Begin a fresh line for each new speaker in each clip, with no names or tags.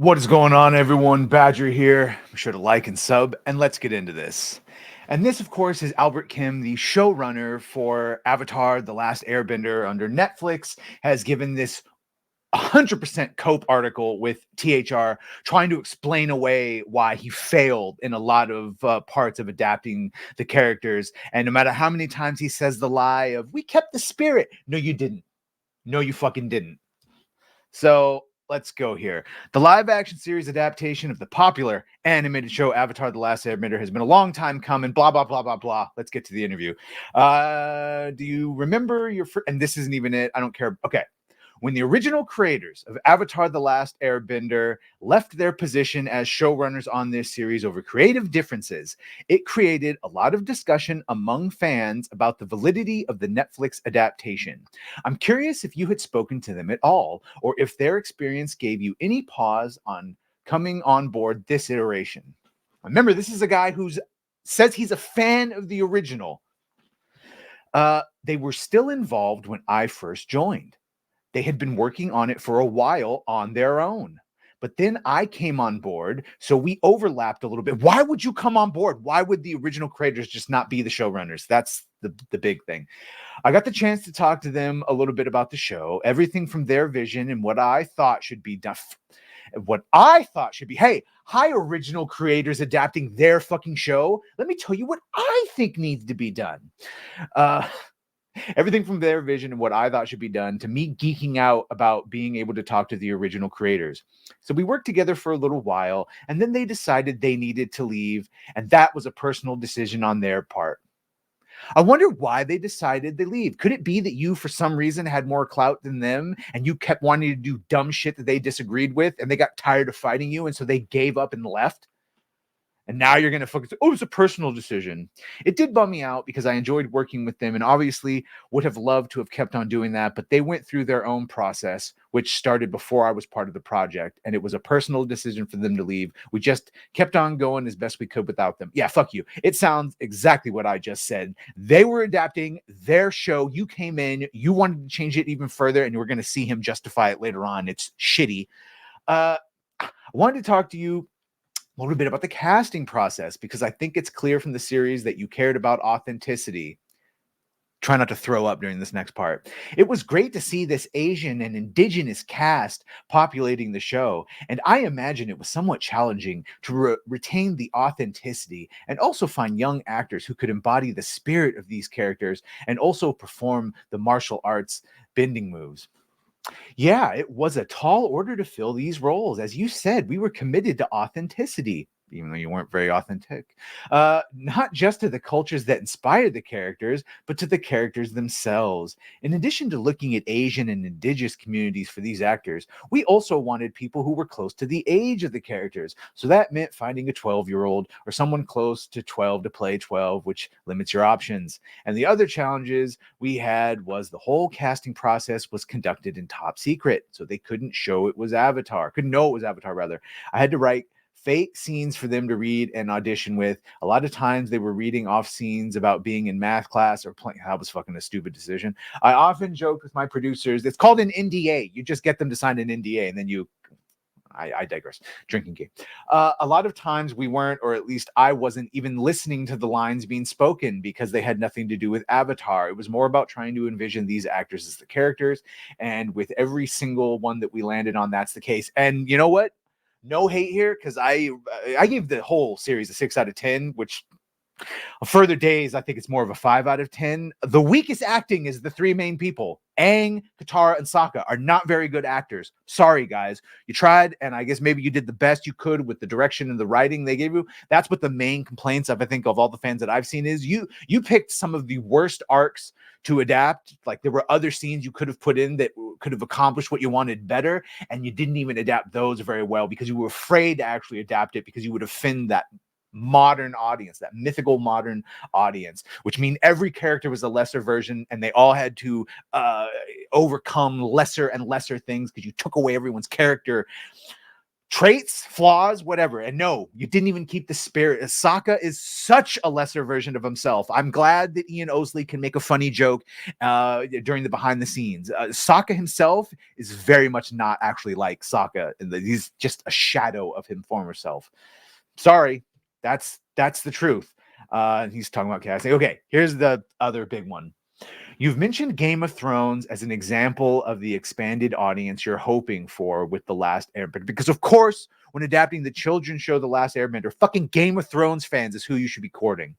What is going on, everyone? Badger here. Be sure to like and sub, and let's get into this. And this, of course, is Albert Kim, the showrunner for Avatar: The Last Airbender under Netflix, has given this 100% cope article with THR trying to explain away why he failed in a lot of parts of adapting the characters. And no matter how many times he says the lie of, we kept the spirit. No, you didn't. No, you fucking didn't. So let's go here. The live action series adaptation of the popular animated show Avatar: The Last Airbender has been a long time coming. Blah, blah, blah, blah, blah. Let's get to the interview. Do you remember your first? And this isn't even it. I don't care. Okay. When the original creators of Avatar: The Last Airbender left their position as showrunners on this series over creative differences, it created a lot of discussion among fans about the validity of the Netflix adaptation. I'm curious if you had spoken to them at all, or if their experience gave you any pause on coming on board this iteration. Remember, this is a guy who says he's a fan of the original. They were still involved when I first joined. They had been working on it for a while on their own. But then I came on board, so we overlapped a little bit. Why would you come on board? Why would the original creators just not be the showrunners? That's the big thing. I got the chance to talk to them a little bit about the show, everything from their vision and what I thought should be done. What I thought should be, hey, hi, original creators adapting their fucking show. Let me tell you what I think needs to be done. Everything from their vision and what I thought should be done to me geeking out about being able to talk to the original creators. So we worked together for a little while, and then they decided they needed to leave, and that was a personal decision on their part. I wonder why they decided to leave. Could it be that you, for some reason, had more clout than them, and you kept wanting to do dumb shit that they disagreed with, and they got tired of fighting you, and so they gave up and left? And now you're going to focus, oh, it's a personal decision. It did bum me out because I enjoyed working with them and obviously would have loved to have kept on doing that. But they went through their own process, which started before I was part of the project. And it was a personal decision for them to leave. We just kept on going as best we could without them. Yeah, fuck you. It sounds exactly what I just said. They were adapting their show. You came in, you wanted to change it even further, and we're going to see him justify it later on. It's shitty. I wanted to talk to you a little bit about the casting process because I think it's clear from the series that you cared about authenticity. Try not to throw up during this next part. It was great to see this Asian and indigenous cast populating the show, and I imagine it was somewhat challenging to retain the authenticity and also find young actors who could embody the spirit of these characters and also perform the martial arts bending moves. Yeah, it was a tall order to fill these roles. As you said, we were committed to authenticity, even though you weren't very authentic. Not just to the cultures that inspired the characters, but to the characters themselves. In addition to looking at Asian and indigenous communities for these actors, we also wanted people who were close to the age of the characters. So that meant finding a 12-year-old or someone close to 12 to play 12, which limits your options. And the other challenges we had was the whole casting process was conducted in top secret. So they couldn't show it was Avatar, couldn't know it was Avatar, rather. I had to write fake scenes for them to read and audition with. A lot of times they were reading off scenes about being in math class or playing. That was fucking a stupid decision. I often joked with my producers, it's called an NDA. You just get them to sign an NDA and then I digress. Drinking game. A lot of times we weren't, or at least I wasn't even listening to the lines being spoken because they had nothing to do with Avatar. It was more about trying to envision these actors as the characters. And with every single one that we landed on, that's the case. And you know what? No hate here, because I gave the whole series a 6 out of 10, which further days, I think it's more of a 5 out of 10. The weakest acting is the three main people. Aang, Katara, and Sokka are not very good actors. Sorry, guys. You tried, and I guess maybe you did the best you could with the direction and the writing they gave you. That's what the main complaints of, I think, of all the fans that I've seen is you picked some of the worst arcs to adapt. Like, there were other scenes you could have put in that could have accomplished what you wanted better, and you didn't even adapt those very well because you were afraid to actually adapt it because you would offend that modern audience, that mythical modern audience, which mean every character was a lesser version and they all had to overcome lesser and lesser things because you took away everyone's character. traits, flaws, whatever. And no, you didn't even keep the spirit. Sokka is such a lesser version of himself. I'm glad that Ian Osley can make a funny joke during the behind the scenes. Sokka himself is very much not actually like Sokka. He's just a shadow of his former self. Sorry, that's the truth. He's talking about casting. Okay, here's the other big one. You've mentioned Game of Thrones as an example of the expanded audience you're hoping for with The Last Airbender. Because, of course, when adapting the children's show The Last Airbender, fucking Game of Thrones fans is who you should be courting.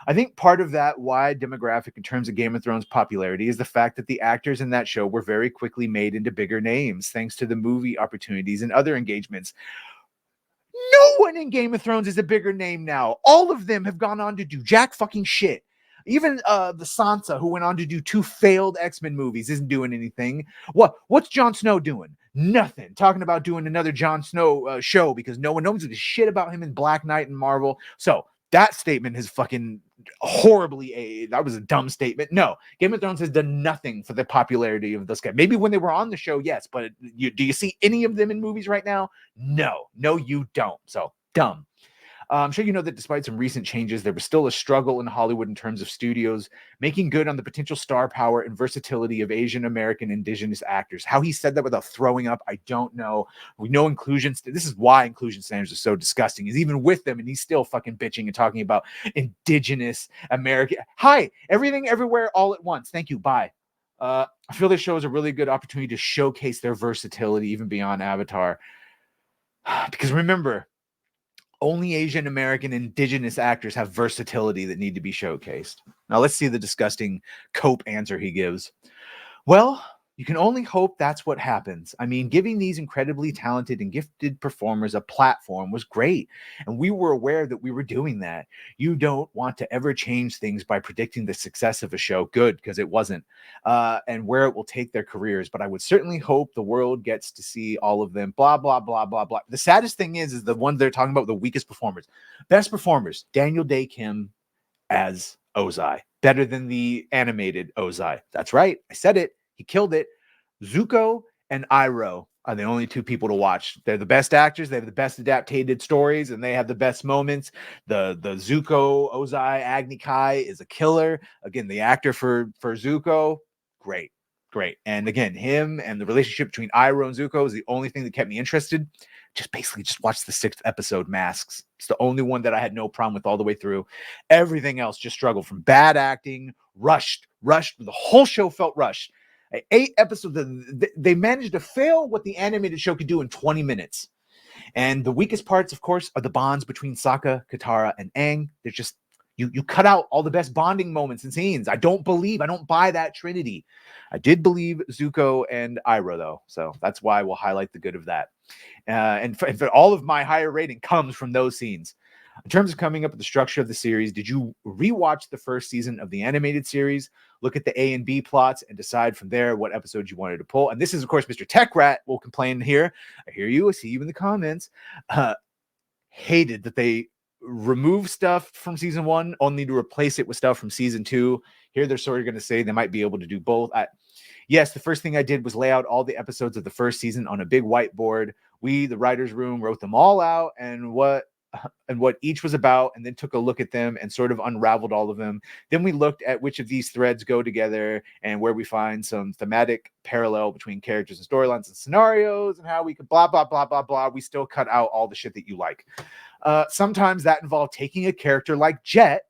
I think part of that wide demographic in terms of Game of Thrones popularity is the fact that the actors in that show were very quickly made into bigger names thanks to the movie opportunities and other engagements. No one in Game of Thrones is a bigger name now. All of them have gone on to do jack fucking shit. Even the Sansa, who went on to do 2 failed X-Men movies, isn't doing anything. What's Jon Snow doing? Nothing. Talking about doing another Jon Snow show because no one knows the shit about him in Black Knight and Marvel. So that statement is fucking horribly that was a dumb statement. No, Game of Thrones has done nothing for the popularity of this guy. Maybe when they were on the show, yes, but do you see any of them in movies right now? No, you don't. So dumb. I'm sure you know that despite some recent changes, there was still a struggle in Hollywood in terms of studios making good on the potential star power and versatility of Asian American indigenous actors. How he said that without throwing up, I don't know. We know inclusion. This is why inclusion standards are so disgusting. He's even with them and he's still fucking bitching and talking about indigenous American. Hi, everything, everywhere, all at once. Thank you. Bye. I feel this show is a really good opportunity to showcase their versatility even beyond Avatar. Because remember, only Asian American indigenous actors have versatility that need to be showcased. Now let's see the disgusting cope answer he gives. Well, you can only hope that's what happens. I mean, giving these incredibly talented and gifted performers a platform was great, and we were aware that we were doing that. You don't want to ever change things by predicting the success of a show. Good, because it wasn't, and where it will take their careers. But I would certainly hope the world gets to see all of them. Blah, blah, blah, blah, blah. The saddest thing is the ones they're talking about, the weakest performers. Best performers, Daniel Day Kim as Ozai. Better than the animated Ozai. That's right. I said it. He killed it. Zuko and Iroh are the only 2 people to watch. They're the best actors. They have the best adapted stories, and they have the best moments. The Zuko, Ozai, Agni Kai is a killer. Again, the actor for Zuko, great. And again, him and the relationship between Iroh and Zuko is the only thing that kept me interested. Just watch the 6th episode, Masks. It's the only one that I had no problem with all the way through. Everything else just struggled from bad acting, rushed. The whole show felt rushed. 8 episodes, they managed to fail what the animated show could do in 20 minutes. And the weakest parts, of course, are the bonds between Sokka, Katara, and Aang. They're just, you cut out all the best bonding moments and scenes. I don't buy that trinity. I did believe Zuko and Iroh, though. So that's why we'll highlight the good of that. And for all of my higher rating comes from those scenes. In terms of coming up with the structure of the series, did you rewatch the first season of the animated series, look at the A and B plots, and decide from there what episodes you wanted to pull? And this is, of course, Mr. Tech Rat will complain here. I hear you. I see you in the comments. Hated that they remove stuff from season 1 only to replace it with stuff from season 2. Here they're sort of going to say they might be able to do both. Yes, the first thing I did was lay out all the episodes of the first season on a big whiteboard. We, the writer's room, wrote them all out and what each was about, and then took a look at them and sort of unraveled all of them. Then we looked at which of these threads go together and where we find some thematic parallel between characters and storylines and scenarios and how we could blah, blah, blah, blah, blah. We still cut out all the shit that you like. Sometimes that involved taking a character like Jet,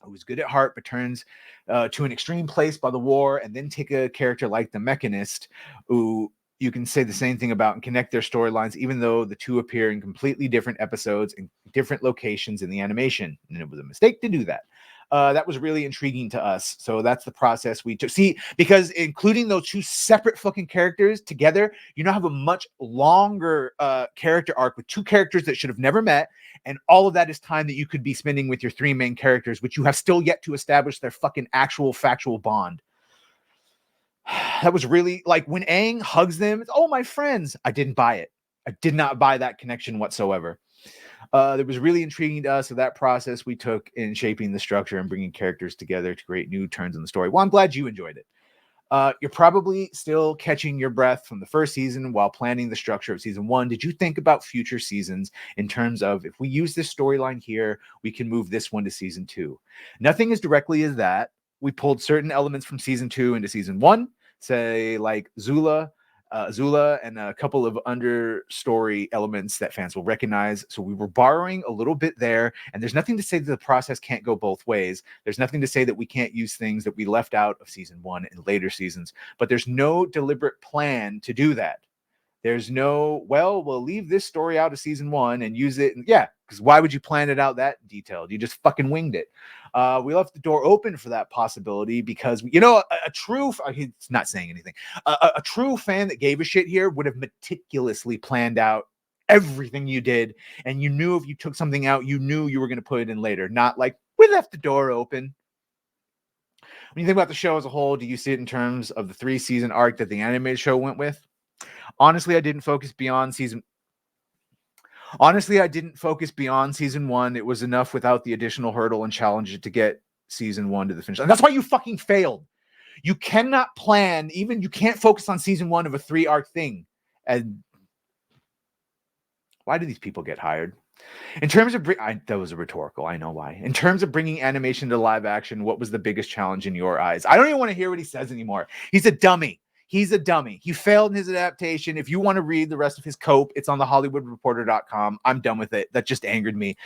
who's good at heart but turns to an extreme place by the war, and then take a character like the Mechanist, who you can say the same thing about and connect their storylines, even though the 2 appear in completely different episodes in different locations in the animation. And it was a mistake to do that. That was really intriguing to us. So that's the process we took. See, because including those 2 separate fucking characters together, you now have a much longer character arc with 2 characters that should have never met. And all of that is time that you could be spending with your 3 main characters, which you have still yet to establish their fucking actual factual bond. That was really like when Aang hugs them. Oh, my friends. I didn't buy it. I did not buy that connection whatsoever. It was really intriguing to us of that process we took in shaping the structure and bringing characters together to create new turns in the story. Well, I'm glad you enjoyed it. You're probably still catching your breath from the first season while planning the structure of season 1. Did you think about future seasons in terms of, if we use this storyline here, we can move this one to season 2? Nothing as directly as that. We pulled certain elements from season 2 into season 1, say like Zula and a couple of understory elements that fans will recognize. So we were borrowing a little bit there, and there's nothing to say that the process can't go both ways. There's nothing to say that we can't use things that we left out of season 1 in later seasons, but there's no deliberate plan to do that. There's no, well, we'll leave this story out of season 1 and use it. Yeah, because why would you plan it out that detailed? You just fucking winged it. We left the door open for that possibility because, you know, a true, he's not saying anything, a true fan that gave a shit here would have meticulously planned out everything you did. And you knew if you took something out, you knew you were going to put it in later, not like, we left the door open. When you think about the show as a whole, do you see it in terms of the 3-season arc that the animated show went with? Honestly, I didn't focus beyond season 1. It was enough without the additional hurdle and challenge to get season 1 to the finish line. That's why you fucking failed. You cannot plan, even you can't focus on season 1 of a 3-arc thing. And why do these people get hired? In terms of that was a rhetorical. I know why. In terms of bringing animation to live action, what was the biggest challenge in your eyes? I don't even want to hear what he says anymore. He's a dummy. He's a dummy. He failed in his adaptation. If you want to read the rest of his cope, it's on thehollywoodreporter.com. I'm done with it. That just angered me.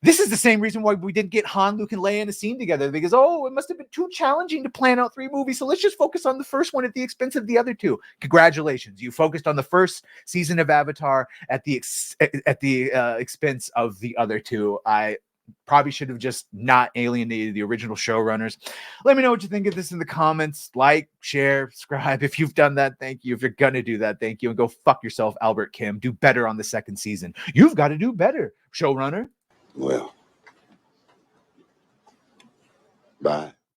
This is the same reason why we didn't get Han, Luke, and Leia in a scene together. Because, it must have been too challenging to plan out 3 movies. So let's just focus on the first one at the expense of the other 2. Congratulations. You focused on the first season of Avatar at the expense of the other 2. I probably should have just not alienated the original showrunners. Let me know what you think of this in the comments. Like, share, subscribe. If you've done that, thank you. If you're gonna do that, thank you. And go fuck yourself, Albert Kim. Do better on the 2nd season. You've got to do better, showrunner.
Well, bye.